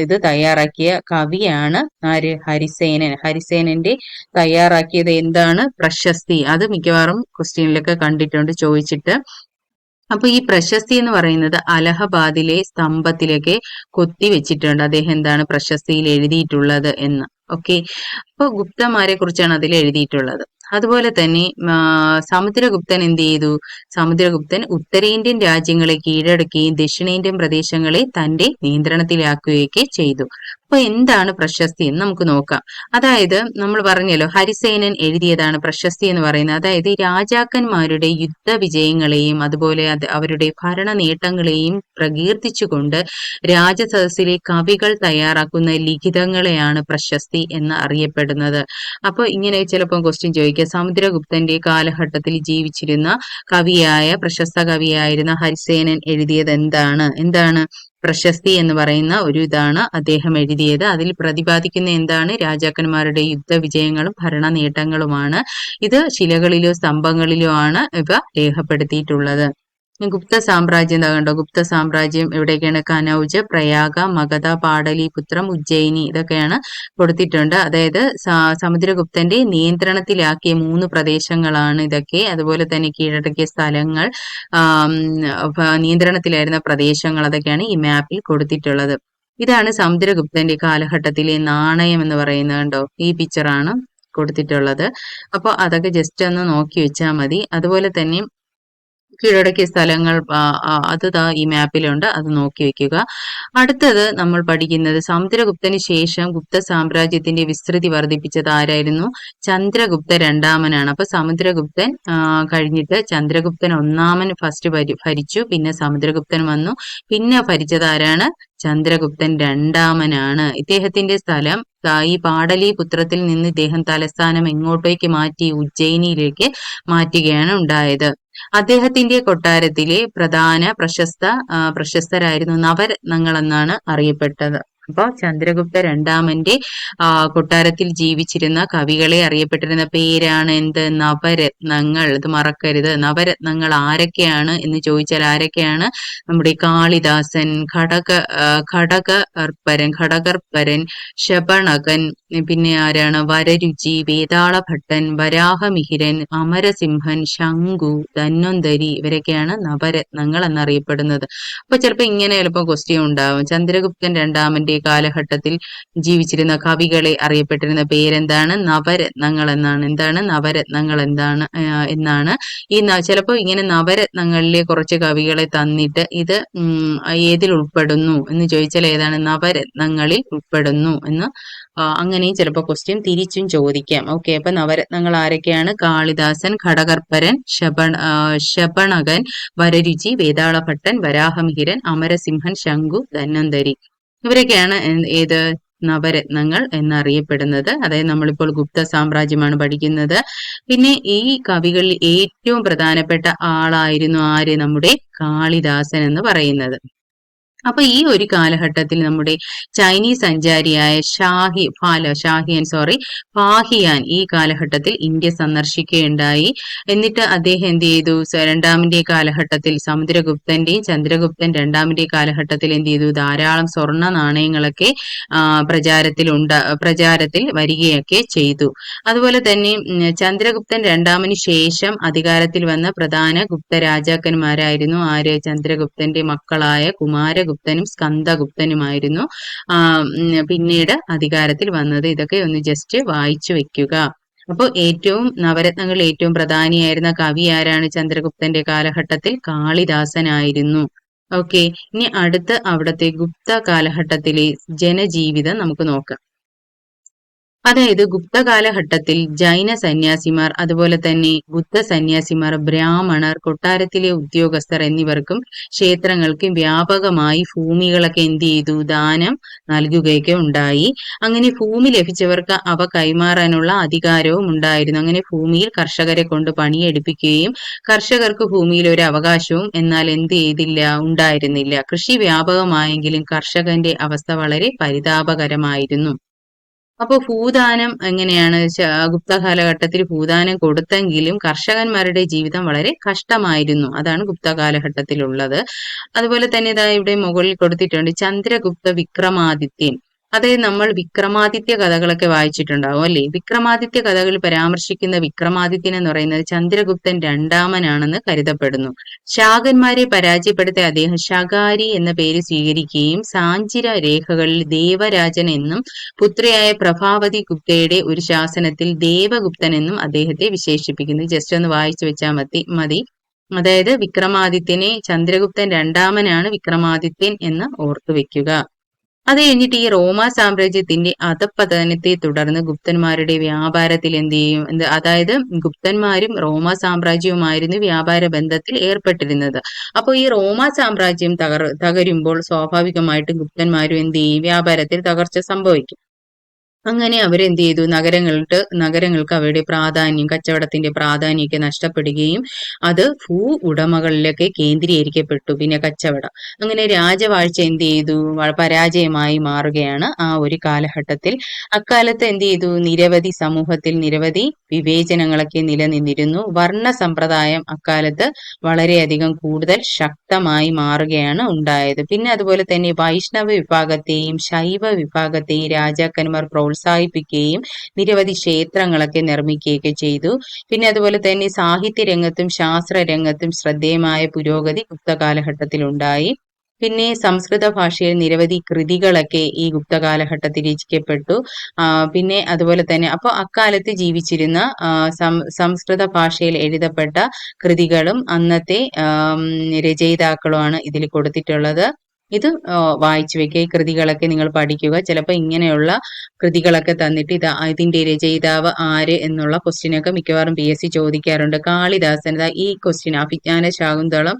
ഇത് തയ്യാറാക്കിയ കവിയാണ് ആര്? ഹരിസേനൻ. ഹരിസേനന്റെ തയ്യാറാക്കിയത് എന്താണ്? പ്രശസ്തി. അത് മിക്കവാറും ക്വസ്റ്റ്യനിലൊക്കെ കണ്ടിട്ടുണ്ട് ചോദിച്ചിട്ട്. അപ്പൊ ഈ പ്രശസ്തി എന്ന് പറയുന്നത് അലഹബാദിലെ സ്തംഭത്തിലൊക്കെ കൊത്തി വെച്ചിട്ടുണ്ട്. അദ്ദേഹം എന്താണ് പ്രശസ്തിയിൽ എഴുതിയിട്ടുള്ളത് എന്ന്. ഓക്കെ, അപ്പൊ ഗുപ്തന്മാരെ കുറിച്ചാണ് അതിൽ എഴുതിയിട്ടുള്ളത്. അതുപോലെ തന്നെ സമുദ്രഗുപ്തൻ എന്ത് ചെയ്തു? സമുദ്രഗുപ്തൻ ഉത്തരേന്ത്യൻ രാജ്യങ്ങളെ കീഴടക്കുകയും ദക്ഷിണേന്ത്യൻ പ്രദേശങ്ങളെ തന്റെ നിയന്ത്രണത്തിലാക്കുകയൊക്കെ ചെയ്തു. അപ്പൊ എന്താണ് പ്രശസ്തി എന്ന് നമുക്ക് നോക്കാം. അതായത് നമ്മൾ പറഞ്ഞല്ലോ ഹരിസേനൻ എഴുതിയതാണ് പ്രശസ്തി എന്ന് പറയുന്നത്. അതായത് രാജാക്കന്മാരുടെ യുദ്ധ വിജയങ്ങളെയും അതുപോലെ അവരുടെ ഭരണ നേട്ടങ്ങളെയും പ്രകീർത്തിച്ചുകൊണ്ട് രാജസദസ്സിലെ കവികൾ തയ്യാറാക്കുന്ന ലിഖിതങ്ങളെയാണ് പ്രശസ്തി എന്ന് അറിയപ്പെടുന്നത്. അപ്പൊ ഇങ്ങനെ ചിലപ്പോൾ ക്വസ്റ്റ്യൻ ചോദിക്കുക, സമുദ്രഗുപ്തന്റെ കാലഘട്ടത്തിൽ ജീവിച്ചിരുന്ന പ്രശസ്ത കവിയായിരുന്ന ഹരിസേനൻ എഴുതിയത് എന്താണ് പ്രശസ്തി എന്ന് പറയുന്ന ഒരു ഇതാണ് അദ്ദേഹം എഴുതിയത്. അതിൽ പ്രതിപാദിക്കുന്ന എന്താണ്? രാജാക്കന്മാരുടെ യുദ്ധവിജയങ്ങളും ഭരണ നേട്ടങ്ങളുമാണ്. ഇത് ശിലകളിലോ സ്തംഭങ്ങളിലോ ആണ് ഇവ രേഖപ്പെടുത്തിയിട്ടുള്ളത്. ഗുപ്ത സാമ്രാജ്യം എന്താ കണ്ടോ? ഗുപ്ത സാമ്രാജ്യം എവിടെയൊക്കെയാണ്? കനൗജ്, പ്രയാഗ, മഗധ, പാടലിപുത്രം, ഉജ്ജയിനി ഇതൊക്കെയാണ് കൊടുത്തിട്ടുണ്ട്. അതായത് സമുദ്രഗുപ്തന്റെ നിയന്ത്രണത്തിലാക്കിയ 3 പ്രദേശങ്ങളാണ് ഇതൊക്കെ. അതുപോലെ തന്നെ കീഴടക്കിയ സ്ഥലങ്ങൾ, നിയന്ത്രണത്തിലായിരുന്ന പ്രദേശങ്ങൾ, അതൊക്കെയാണ് ഈ മാപ്പിൽ കൊടുത്തിട്ടുള്ളത്. ഇതാണ് സമുദ്രഗുപ്തന്റെ കാലഘട്ടത്തിലെ നാണയം എന്ന് പറയുന്നത്. കണ്ടോ? ഈ പിക്ചറാണ് കൊടുത്തിട്ടുള്ളത്. അപ്പോൾ അതൊക്കെ ജസ്റ്റ് ഒന്ന് നോക്കി വെച്ചാൽ മതി. അതുപോലെ തന്നെ കീഴടക്കിയ സ്ഥലങ്ങൾ അത് ഈ മാപ്പിലുണ്ട്, അത് നോക്കി വെക്കുക. അടുത്തത് നമ്മൾ പഠിക്കുന്നത് സമുദ്രഗുപ്തന് ശേഷം ഗുപ്ത സാമ്രാജ്യത്തിന്റെ വിസ്തൃതി വർദ്ധിപ്പിച്ചത് ആരായിരുന്നു? ചന്ദ്രഗുപ്ത രണ്ടാമനാണ്. അപ്പൊ സമുദ്രഗുപ്തൻ കഴിഞ്ഞിട്ട് ചന്ദ്രഗുപ്തൻ ഒന്നാമൻ ഫസ്റ്റ് ഭരിച്ചു, പിന്നെ സമുദ്രഗുപ്തൻ വന്നു, പിന്നെ ഭരിച്ചത് ആരാണ്? ചന്ദ്രഗുപ്തൻ രണ്ടാമനാണ്. ഇദ്ദേഹത്തിന്റെ സ്ഥലം ഈ പാടലിപുത്രത്തിൽ നിന്ന് ഇദ്ദേഹം തലസ്ഥാനം എങ്ങോട്ടേക്ക് മാറ്റി? ഉജ്ജയിനിയിലേക്ക് മാറ്റുകയാണ് ഉണ്ടായത്. അദ്ദേഹത്തിന്റെ കൊട്ടാരത്തിലെ പ്രശസ്തരായിരുന്നു നവരത്നങ്ങൾ എന്നാണ് അറിയപ്പെട്ടത്. അപ്പൊ ചന്ദ്രഗുപ്ത രണ്ടാമന്റെ കൊട്ടാരത്തിൽ ജീവിച്ചിരുന്ന കവികളെ അറിയപ്പെട്ടിരുന്ന പേരാണ് എന്ത്? നവരത്നങ്ങൾ. ഇത് മറക്കരുത്. നവരത്നങ്ങൾ ആരൊക്കെയാണ് എന്ന് ചോദിച്ചാൽ ആരൊക്കെയാണ്? നമ്മുടെ കാളിദാസൻ, ഘടകർപ്പരൻ, ശപണകൻ, പിന്നെ ആരാണ്? വരരുചി, വേതാളഭട്ടൻ, വരാഹമിഹിരൻ, അമരസിംഹൻ, ശങ്കു, ധന്വന്തരി ഇവരൊക്കെയാണ് നവരത്നങ്ങൾ എന്നറിയപ്പെടുന്നത്. അപ്പൊ ചിലപ്പോ ഇങ്ങനെ ചിലപ്പോൾ ക്വസ്റ്റ്യൻ ഉണ്ടാവും. ചന്ദ്രഗുപ്തൻ രണ്ടാമന്റെ കാലഘട്ടത്തിൽ ജീവിച്ചിരുന്ന കവികളെ അറിയപ്പെട്ടിരുന്ന പേരെന്താണ്? നവരത്നങ്ങൾ എന്നാണ്. നവരത്നങ്ങൾ എന്നാണ്. ഈ ചിലപ്പോൾ ഇങ്ങനെ നവരത്നങ്ങളിലെ കുറച്ച് കവികളെ തന്നിട്ട് ഇത് ഏതിൽ ഉൾപ്പെടുന്നു എന്ന് ചോദിച്ചാൽ ഏതാണ്? നവരത്നങ്ങളിൽ ഉൾപ്പെടുന്നു എന്ന് അങ്ങനെയും ചിലപ്പോൾ ക്വസ്റ്റ്യൻ തിരിച്ചും ചോദിക്കാം. ഓക്കെ, അപ്പൊ നവരത്നങ്ങൾ ആരൊക്കെയാണ്? കാളിദാസൻ, ഘടകർപ്പരൻ, ശപണകൻ, വരരുചി, വേതാളഭട്ടൻ, വരാഹമിഹിരൻ, അമരസിംഹൻ, ശങ്കു, ധന്വന്തരി ഇവരൊക്കെയാണ് ഏത്? നവരത്നങ്ങൾ എന്നറിയപ്പെടുന്നത്. അതായത് നമ്മളിപ്പോൾ ഗുപ്ത സാമ്രാജ്യമാണ് പഠിക്കുന്നത്. പിന്നെ ഈ കവികളിൽ ഏറ്റവും പ്രധാനപ്പെട്ട ആളായിരുന്നു ആര്? നമ്മുടെ കാളിദാസൻ എന്ന് പറയുന്നത്. അപ്പൊ ഈ ഒരു കാലഘട്ടത്തിൽ നമ്മുടെ ചൈനീസ് സഞ്ചാരിയായ ഫാഹിയാൻ ഈ കാലഘട്ടത്തിൽ ഇന്ത്യ സന്ദർശിക്കുകയുണ്ടായി. എന്നിട്ട് അദ്ദേഹം എന്ത് ചെയ്തു? രണ്ടാമന്റെ കാലഘട്ടത്തിൽ സമുദ്രഗുപ്തന്റെയും ചന്ദ്രഗുപ്തൻ രണ്ടാമന്റെ കാലഘട്ടത്തിൽ എന്ത് ചെയ്തു? ധാരാളം സ്വർണ്ണ നാണയങ്ങളൊക്കെ പ്രചാരത്തിൽ വരികയൊക്കെ ചെയ്തു. അതുപോലെ തന്നെ ചന്ദ്രഗുപ്തൻ രണ്ടാമന് ശേഷം അധികാരത്തിൽ വന്ന പ്രധാന ഗുപ്ത രാജാക്കന്മാരായിരുന്നു ആര്? ചന്ദ്രഗുപ്തന്റെ മക്കളായ കുമാരഗുപ്തനും സ്കന്ദഗുപ്തനുമായിരുന്നു പിന്നീട് അധികാരത്തിൽ വന്നത്. ഇതൊക്കെ ഒന്ന് ജസ്റ്റ് വായിച്ചു വെക്കുക. അപ്പോൾ നവരത്നങ്ങളിൽ ഏറ്റവും പ്രധാനിയായിരുന്ന കവി ആരാണ്? ചന്ദ്രഗുപ്തന്റെ കാലഘട്ടത്തിൽ കാളിദാസനായിരുന്നു. ഓക്കെ, ഇനി അടുത്ത് അവിടുത്തെ ഗുപ്ത കാലഘട്ടത്തിലെ ജനജീവിതം നമുക്ക് നോക്കാം. അതായത് ഗുപ്ത കാലഘട്ടത്തിൽ ജൈന സന്യാസിമാർ, അതുപോലെ തന്നെ ബുദ്ധ സന്യാസിമാർ, ബ്രാഹ്മണർ, കൊട്ടാരത്തിലെ ഉദ്യോഗസ്ഥർ എന്നിവർക്കും ക്ഷേത്രങ്ങൾക്കും വ്യാപകമായി ഭൂമികളൊക്കെ എന്ത് ചെയ്തു? ദാനം നൽകുകയൊക്കെ ഉണ്ടായി. അങ്ങനെ ഭൂമി ലഭിച്ചവർക്ക് അവ കൈമാറാനുള്ള അധികാരവും ഉണ്ടായിരുന്നു. അങ്ങനെ ഭൂമിയിൽ കർഷകരെ കൊണ്ട് പണിയെടുപ്പിക്കുകയും കർഷകർക്ക് ഭൂമിയിൽ ഒരു അവകാശവും എന്നാൽ എന്ത് ചെയ്തില്ല? ഉണ്ടായിരുന്നില്ല. കൃഷി വ്യാപകമായെങ്കിലും കർഷകന്റെ അവസ്ഥ വളരെ പരിതാപകരമായിരുന്നു. അപ്പൊ ഭൂദാനം എങ്ങനെയാണ്? ഗുപ്ത കാലഘട്ടത്തിൽ ഭൂദാനം കൊടുത്തെങ്കിലും കർഷകന്മാരുടെ ജീവിതം വളരെ കഷ്ടമായിരുന്നു. അതാണ് ഗുപ്ത കാലഘട്ടത്തിലുള്ളത്. അതുപോലെ തന്നെ ഇതാ ഇവിടെ മുകളിൽ കൊടുത്തിട്ടുണ്ട് ചന്ദ്രഗുപ്ത വിക്രമാദിത്യൻ. അതായത് നമ്മൾ വിക്രമാദിത്യ കഥകളൊക്കെ വായിച്ചിട്ടുണ്ടാവും അല്ലേ? വിക്രമാദിത്യ കഥകളിൽ പരാമർശിക്കുന്ന വിക്രമാദിത്യൻ എന്ന് പറയുന്നത് ചന്ദ്രഗുപ്തൻ രണ്ടാമനാണെന്ന് കരുതപ്പെടുന്നു. ശാകന്മാരെ പരാജയപ്പെടുത്തിയ അദ്ദേഹം ശകാരി എന്ന പേര് സ്വീകരിക്കുകയും സാഞ്ചിര രേഖകളിൽ ദേവരാജൻ എന്നും പുത്രിയായ പ്രഭാവതി ഗുപ്തയുടെ ഒരു ശാസനത്തിൽ ദേവഗുപ്തൻ എന്നും അദ്ദേഹത്തെ വിശേഷിപ്പിക്കുന്നു. ജസ്റ്റ് ഒന്ന് വായിച്ചു വെച്ചാൽ മതി. അതായത് വിക്രമാദിത്യനെ ചന്ദ്രഗുപ്തൻ രണ്ടാമനാണ് വിക്രമാദിത്യൻ എന്ന് ഓർത്തു വെക്കുക. അത് കഴിഞ്ഞിട്ട് ഈ റോമാ സാമ്രാജ്യത്തിന്റെ അധപ്പതനത്തെ തുടർന്ന് ഗുപ്തന്മാരുടെ വ്യാപാരത്തിൽ എന്ത് ചെയ്യും? അതായത് ഗുപ്തന്മാരും റോമാ സാമ്രാജ്യവുമായിരുന്നു വ്യാപാര ബന്ധത്തിൽ ഏർപ്പെട്ടിരുന്നത്. അപ്പോൾ ഈ റോമാ സാമ്രാജ്യം തകരുമ്പോൾ സ്വാഭാവികമായിട്ടും ഗുപ്തന്മാരും എന്ത് ചെയ്യും? വ്യാപാരത്തിൽ തകർച്ച സംഭവിക്കും. അങ്ങനെ അവരെന്ത് ചെയ്തു? നഗരങ്ങൾക്ക് അവയുടെ പ്രാധാന്യം, കച്ചവടത്തിന്റെ പ്രാധാന്യമൊക്കെ നഷ്ടപ്പെടുകയും അത് ഭൂ ഉടമകളിലൊക്കെ കേന്ദ്രീകരിക്കപ്പെട്ടു. പിന്നെ കച്ചവടം, അങ്ങനെ രാജവാഴ്ച എന്ത് ചെയ്തു? പരാജയമായി മാറുകയാണ് ആ ഒരു കാലഘട്ടത്തിൽ. അക്കാലത്ത് എന്ത് ചെയ്തു? സമൂഹത്തിൽ നിരവധി വിവേചനങ്ങളൊക്കെ നിലനിന്നിരുന്നു. വർണ്ണ സമ്പ്രദായം അക്കാലത്ത് വളരെയധികം കൂടുതൽ ശക്തമായി മാറുകയാണ് ഉണ്ടായത്. പിന്നെ അതുപോലെ തന്നെ വൈഷ്ണവ വിഭാഗത്തെയും ശൈവ വിഭാഗത്തെയും രാജാക്കന്മാർ പ്രോത്സാഹിപ്പിക്കുകയും നിരവധി ക്ഷേത്രങ്ങളൊക്കെ നിർമ്മിക്കുകയൊക്കെ ചെയ്തു. പിന്നെ അതുപോലെ തന്നെ സാഹിത്യ രംഗത്തും ശാസ്ത്ര രംഗത്തും ശ്രദ്ധേയമായ പുരോഗതി ഗുപ്ത കാലഘട്ടത്തിൽ ഉണ്ടായി. പിന്നെ സംസ്കൃത ഭാഷയിൽ നിരവധി കൃതികളൊക്കെ ഈ ഗുപ്ത കാലഘട്ടത്തിൽ രചിക്കപ്പെട്ടു. പിന്നെ അതുപോലെ തന്നെ അപ്പോൾ അക്കാലത്ത് ജീവിച്ചിരുന്ന സംസ്കൃത ഭാഷയിൽ എഴുതപ്പെട്ട കൃതികളും അന്നത്തെ രചയിതാക്കളുമാണ് ഇതിൽ കൊടുത്തിട്ടുള്ളത്. ഇത് വായിച്ചു വെക്കുക. ഈ കൃതികളൊക്കെ നിങ്ങൾ പഠിക്കുക. ചിലപ്പോൾ ഇങ്ങനെയുള്ള കൃതികളൊക്കെ തന്നിട്ട് ഇതിന്റെ രചയിതാവ് ആര് എന്നുള്ള ക്വസ്റ്റ്യനൊക്കെ മിക്കവാറും PSC ചോദിക്കാറുണ്ട്. കാളിദാസൻ, ഈ ക്വസ്റ്റ്യൻ അഭിജ്ഞാന ശാകുന്തളം,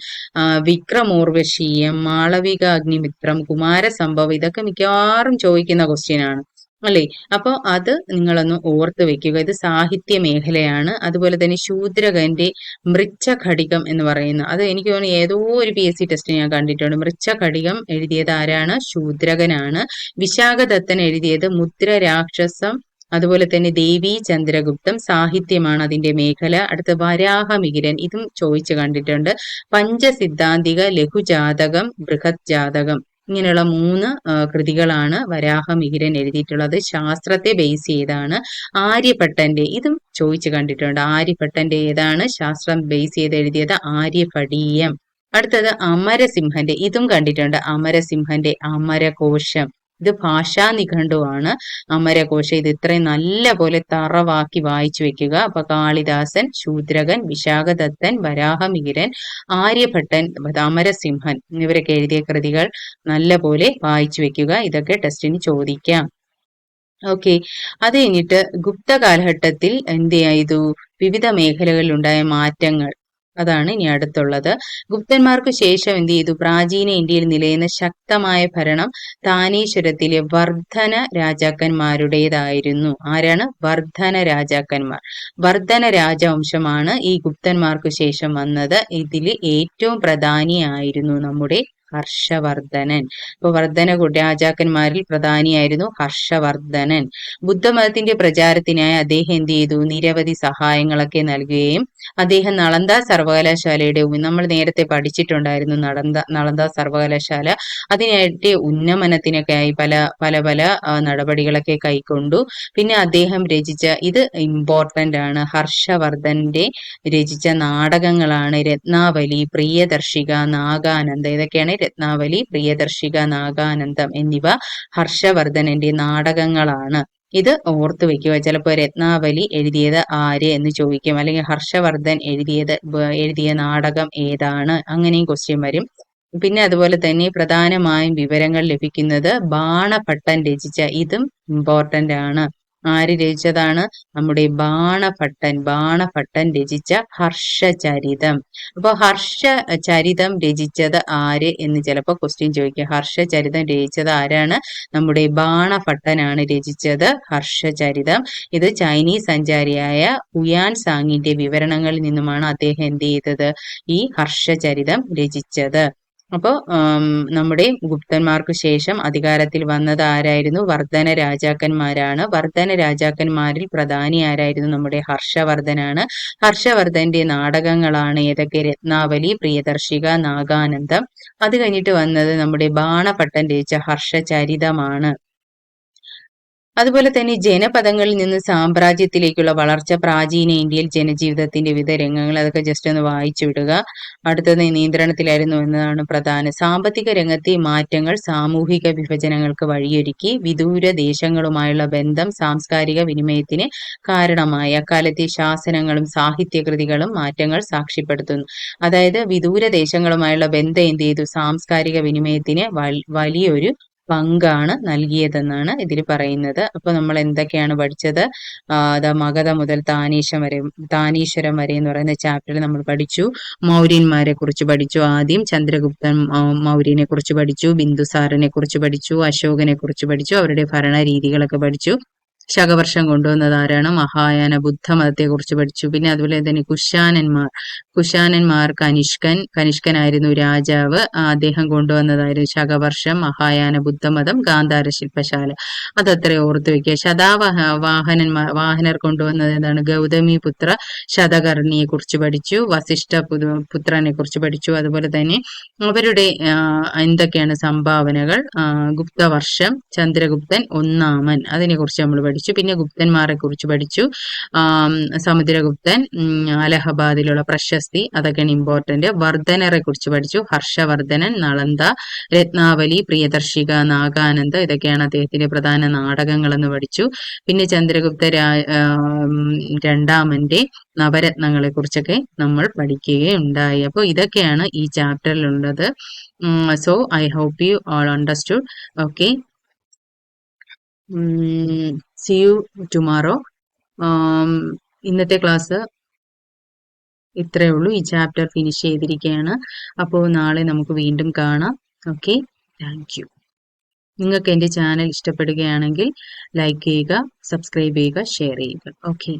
വിക്രമോർവശീയം, മാളവിക അഗ്നിമിത്രം, കുമാരസംഭവം, ഇതൊക്കെ മിക്കവാറും ചോദിക്കുന്ന ക്വസ്റ്റ്യൻ ആണ് അല്ലേ? അപ്പോൾ അത് നിങ്ങളൊന്ന് ഓർത്ത് വെക്കുക. ഇത് സാഹിത്യ മേഖലയാണ്. അതുപോലെ തന്നെ ശൂദ്രകന്റെ മൃച്ഛഘടികം എന്ന് പറയുന്ന, അത് എനിക്ക് തോന്നുന്നു ഏതോ ഒരു PSC ടെസ്റ്റ് ഞാൻ കണ്ടിട്ടുണ്ട്. മൃച്ഛഘടികം എഴുതിയത് ആരാണ്? ശൂദ്രകനാണ്. വിശാഖദത്തൻ എഴുതിയത് മുദ്ര രാക്ഷസം, അതുപോലെ തന്നെ ദേവി ചന്ദ്രഗുപ്തം, സാഹിത്യമാണ് അതിന്റെ മേഖല. അടുത്ത വരാഹമിഹിരൻ, ഇതും ചോദിച്ചു കണ്ടിട്ടുണ്ട്. പഞ്ചസിദ്ധാന്തിക, ലഘുജാതകം, ബൃഹത് ജാതകം, ഇങ്ങനെയുള്ള 3 കൃതികളാണ് വരാഹമിഹിരൻ എഴുതിയിട്ടുള്ളത്. ശാസ്ത്രത്തെ ബേസ് ചെയ്താണ്. ആര്യഭട്ടന്റെ, ഇതും ചോദിച്ചു കണ്ടിട്ടുണ്ട്. ആര്യഭട്ടന്റെ ഏതാണ് ശാസ്ത്രം ബേസ് ചെയ്ത് എഴുതിയത്? ആര്യഭടീയം. അടുത്തത് അമരസിംഹന്റെ, ഇതും കണ്ടിട്ടുണ്ട്. അമരസിംഹന്റെ അമരകോശം, ഇത് ഭാഷാ നിഘണ്ടുവാണ്. അമരകോശം, ഇത് ഇത്രയും നല്ല പോലെ തറവാക്കി വായിച്ചു വെക്കുക. അപ്പൊ കാളിദാസൻ, ശൂദ്രകൻ, വിശാഖദത്തൻ, വരാഹമിഹിരൻ, ആര്യഭട്ടൻ, അമരസിംഹൻ ഇവരൊക്കെ എഴുതിയ കൃതികൾ നല്ല പോലെ വായിച്ചു വെക്കുക. ഇതൊക്കെ ടെസ്റ്റിന് ചോദിക്കാം. ഓക്കെ. അത് കഴിഞ്ഞിട്ട് ഗുപ്ത കാലഘട്ടത്തിൽ എന്ത് ചെയ്തു? വിവിധ മേഖലകളിൽ ഉണ്ടായ മാറ്റങ്ങൾ, അതാണ് ഇനി അടുത്തുള്ളത്. ഗുപ്തന്മാർക്ക് ശേഷം എന്ത് ചെയ്തു? പ്രാചീന ഇന്ത്യയിൽ നിലയുന്ന ശക്തമായ ഭരണം താനേശ്വരത്തിലെ വർദ്ധന രാജാക്കന്മാരുടേതായിരുന്നു. ആരാണ്? വർദ്ധന രാജാക്കന്മാർ. വർദ്ധന രാജവംശമാണ് ഈ ഗുപ്തന്മാർക്ക് ശേഷം വന്നത്. ഇതിൽ ഏറ്റവും പ്രധാനിയായിരുന്നു നമ്മുടെ ഹർഷവർദ്ധനൻ. ഇപ്പൊ വർദ്ധന രാജാക്കന്മാരിൽ പ്രധാനിയായിരുന്നു ഹർഷവർദ്ധനൻ. ബുദ്ധമതത്തിന്റെ പ്രചാരത്തിനായി അദ്ദേഹം എന്ത് ചെയ്തു? നിരവധി സഹായങ്ങളൊക്കെ നൽകുകയും അദ്ദേഹം നളന്ദ സർവകലാശാലയുടെ, നമ്മൾ നേരത്തെ പഠിച്ചിട്ടുണ്ടായിരുന്നു നളന്ദ സർവകലാശാല, അതിനായിട്ട് ഉന്നമനത്തിനൊക്കെയായി പല നടപടികളൊക്കെ കൈക്കൊണ്ടു. പിന്നെ അദ്ദേഹം രചിച്ച, ഇത് ഇമ്പോർട്ടന്റ് ആണ്, ഹർഷവർദ്ധന്റെ രചിച്ച നാടകങ്ങളാണ് രത്നാവലി, പ്രിയദർശിക, നാഗാനന്ദം. ഇതൊക്കെയാണ് രത്നാവലി, പ്രിയദർശിക, നാഗാനന്ദം എന്നിവ ഹർഷവർദ്ധനന്റെ നാടകങ്ങളാണ്. ഇത് ഓർത്തു വെക്കുക. ചിലപ്പോൾ രത്നാവലി എഴുതിയത് ആര് എന്ന് ചോദിക്കും, അല്ലെങ്കിൽ ഹർഷവർദ്ധൻ എഴുതിയ നാടകം ഏതാണ്, അങ്ങനെയും ക്വസ്റ്റ്യൻ വരും. പിന്നെ അതുപോലെ തന്നെ പ്രധാനമായും വിവരങ്ങൾ ലഭിക്കുന്നത് ബാണഭട്ടൻ രചിച്ച, ഇതും ഇമ്പോർട്ടന്റ് ആണ്. ആര് രചിച്ചതാണ്? നമ്മുടെ ബാണഭട്ടൻ രചിച്ച ഹർഷചരിതം. അപ്പൊ ഹർഷചരിതം രചിച്ചത് ആര് എന്ന് ചിലപ്പോൾ ക്വസ്റ്റ്യൻ ചോദിക്കുക. ഹർഷചരിതം രചിച്ചത് ആരാണ്? നമ്മുടെ ബാണഭട്ടനാണ് രചിച്ചത് ഹർഷചരിതം. ഇത് ചൈനീസ് സഞ്ചാരിയായ ഹുയാൻ സാങ്ങിന്റെ വിവരണങ്ങളിൽ നിന്നുമാണ് അദ്ദേഹം എന്ത് ചെയ്തത്? ഈ ഹർഷചരിതം രചിച്ചത്. അപ്പോൾ നമ്മുടെ ഗുപ്തന്മാർക്ക് ശേഷം അധികാരത്തിൽ വന്നത് ആരായിരുന്നു? വർധന രാജാക്കന്മാരാണ്. വർധന രാജാക്കന്മാരിൽ പ്രധാനി ആരായിരുന്നു? നമ്മുടെ ഹർഷവർദ്ധനാണ്. ഹർഷവർദ്ധന്റെ നാടകങ്ങളാണ് ഏതൊക്കെ? രത്നാവലി, പ്രിയദർശിക, നാഗാനന്ദം. അത് കഴിഞ്ഞിട്ട് വന്നത് നമ്മുടെ ബാണഭട്ടൻ രചിച്ച ഹർഷചരിതമാണ്. അതുപോലെ തന്നെ ജനപദങ്ങളിൽ നിന്ന് സാമ്രാജ്യത്തിലേക്കുള്ള വളർച്ച, പ്രാചീന ഇന്ത്യയിൽ ജനജീവിതത്തിന്റെ വിവിധ രംഗങ്ങൾ, അതൊക്കെ ജസ്റ്റ് ഒന്ന് വായിച്ചു വിടുക. അടുത്തത് നിയന്ത്രണത്തിലായിരുന്നു എന്നതാണ് പ്രധാന. സാമ്പത്തിക രംഗത്തെ മാറ്റങ്ങൾ സാമൂഹിക വിഭജനങ്ങൾക്ക് വഴിയൊരുക്കി. വിദൂര ദേശങ്ങളുമായുള്ള ബന്ധം സാംസ്കാരിക വിനിമയത്തിന് കാരണമായി. അക്കാലത്തെ ശാസനങ്ങളും സാഹിത്യകൃതികളും മാറ്റങ്ങൾ സാക്ഷ്യപ്പെടുത്തുന്നു. അതായത് വിദൂര ദേശങ്ങളുമായുള്ള ബന്ധം എന്ത് ചെയ്തു? സാംസ്കാരിക വിനിമയത്തിന് വലിയൊരു പങ്കാണ് നൽകിയതെന്നാണ് ഇതിൽ പറയുന്നത്. അപ്പൊ നമ്മൾ എന്തൊക്കെയാണ് പഠിച്ചത്? മഗധ മുതൽ താനീശ്വരം വരെ എന്ന് പറയുന്ന ചാപ്റ്ററിൽ നമ്മൾ പഠിച്ചു. മൗര്യന്മാരെ കുറിച്ച് പഠിച്ചു. ആദ്യം ചന്ദ്രഗുപ്തൻ മൗര്യനെ കുറിച്ച് പഠിച്ചു, ബിന്ദുസാരനെ കുറിച്ച് പഠിച്ചു, അശോകനെ കുറിച്ച് പഠിച്ചു, അവരുടെ ഭരണ രീതികളൊക്കെ പഠിച്ചു. ശകവർഷം കൊണ്ടുവന്നത് ആരാണ്? മഹായാന ബുദ്ധമതത്തെ കുറിച്ച് പഠിച്ചു. പിന്നെ അതുപോലെ തന്നെ കുശാനന്മാർ കനിഷ്കനായിരുന്നു രാജാവ്. അദ്ദേഹം കൊണ്ടുവന്നതായിരുന്നു ശകവർഷം, മഹായാന ബുദ്ധമതം, ഗാന്ധാര ശില്പശാല. അതത്ര ഓർത്തു വെക്കുക. വാഹനർ കൊണ്ടുവന്നത് എന്താണ്? ഗൗതമി പുത്ര ശതകർണിയെ കുറിച്ച് പഠിച്ചു. വസിഷ്ഠ പുത്രനെ കുറിച്ച് പഠിച്ചു. അതുപോലെ തന്നെ അവരുടെ എന്തൊക്കെയാണ് സംഭാവനകൾ? ഗുപ്തവർഷം, ചന്ദ്രഗുപ്തൻ ഒന്നാമൻ, അതിനെ കുറിച്ച് നമ്മൾ പഠിച്ചു. പിന്നെ ഗുപ്തന്മാരെ കുറിച്ച് പഠിച്ചു. സമുദ്രഗുപ്തൻ, അലഹബാദിലുള്ള പ്രശസ്തി, അതൊക്കെയാണ് ഇമ്പോർട്ടന്റ്. വർദ്ധനരെ കുറിച്ച് പഠിച്ചു. ഹർഷവർദ്ധനൻ, നളന്ദ, രത്നാവലി, പ്രിയദർശിക, നാഗാനന്ദ, ഇതൊക്കെയാണ് അദ്ദേഹത്തിന്റെ പ്രധാന നാടകങ്ങൾ എന്ന് പഠിച്ചു. പിന്നെ ചന്ദ്രഗുപ്ത രണ്ടാമന്റെ നവരത്നങ്ങളെ കുറിച്ചൊക്കെ നമ്മൾ പഠിക്കുകയുണ്ടായി. അപ്പോൾ ഇതൊക്കെയാണ് ഈ ചാപ്റ്ററിലുള്ളത്. So I hope you all understood. Okay, see you tomorrow. ഇന്നത്തെ ക്ലാസ് ഇത്രയേ ഉള്ളൂ. ഈ ചാപ്റ്റർ ഫിനിഷ് ചെയ്തിരിക്കുകയാണ്. അപ്പോൾ നാളെ നമുക്ക് വീണ്ടും കാണാം. Okay, thank you. നിങ്ങൾക്ക് എൻ്റെ ചാനൽ ഇഷ്ടപ്പെടുകയാണെങ്കിൽ ലൈക്ക് ചെയ്യുക, സബ്സ്ക്രൈബ് ചെയ്യുക, ഷെയർ ചെയ്യുക. ഓക്കെ.